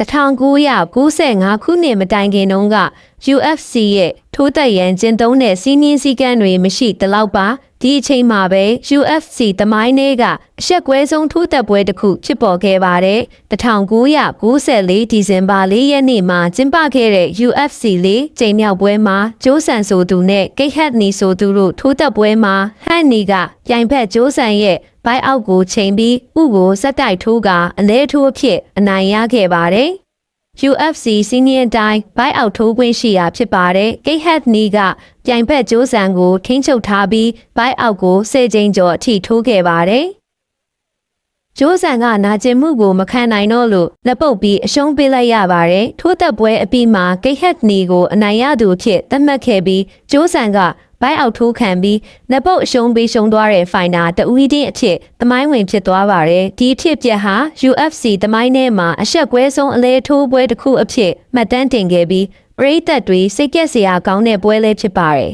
1995 ခုနှစ်မတိုင်ခင်တုန်းက UFC ရဲ့ထိုးသက်ရန်ကျင့်သုံးတဲ့စီးနင်းစည်းကမ်းတွေမရှိတလောက်ပါဒီအချိန်မှာပဲ UFC သမိုင်းထဲကအရှက်ကွဲဆုံးထိုးသက်ပွဲတစ်ခုဖြစ်ပေါ်ခဲ့ပါတယ်1994ဒီဇင်ဘာ4ရက်နေ့မှာကျင်းပခဲ့တဲ့ UFC 4ချိန်မြောက်ပွဲမှာဂျိုးဆန်ဆိုသူနဲ့ဂိတ်ဟက်နီဆိုသူတို့ထိုးသက်ပွဲမှာဟန်နီကပြိုင်ဖက်ဂျိုးဆန်ရဲ့ဘိုက်အောက်ကိုချိန်ပြီးဥကိုစက်တိုက်ထိုးကအလဲထိုးအဖြစ်အနိုင်ရခဲ့ပါတယ်UFC စီးနီးယားတိုင်းဘိုက်အောက်ထိုးခွင့်ရှိရာဖြစ်ပါတယ်ဂိတ်ဟက်နီကပြိုင်ဖက်ဂျိုးဆန်ကိုထိန်းချုပ်ထားပြီးဘိုက်အောက်ကို10ချိန်ကျော်အထိထိုးခဲ့ပါတယ်ဂျိုးဆန်ကနာကျင်မှုကိုမခံနိုင်တော့လို့လက်ပုတ်ပြီးအရှုံးပေးလိုက်ရပါတယ်ထိုးသက်ပွဲအပြီးမှာဂိတ်ဟက်နီကိုအနိုင်ရသူအဖြစ်သတ်မှတ်ခဲ့ပြီးဂျိုးဆန်ကဘိုက်အောက်ထိုးခံပြီးလက်ပုတ်အရှုံးပေးရှုံးသွားတဲ့ဖိုင်နာတဦးတင်းအဖြစ်သမိုင်းဝင်ဖြစ်သွားပါတယ်ဒီအဖြစ်ပြက်ဟာ UFC သမိုင်းထဲမှာအရှက်ကွဲဆုံးအလဲထိုးပွဲတစ်ခုအဖြစ်မှတ်တမ်းတင်ခဲ့ပြီးပရိသတ်တွေစိတ်ကက်စရာကောင်းတဲ့ပွဲလေးဖြစ်ပါတယ်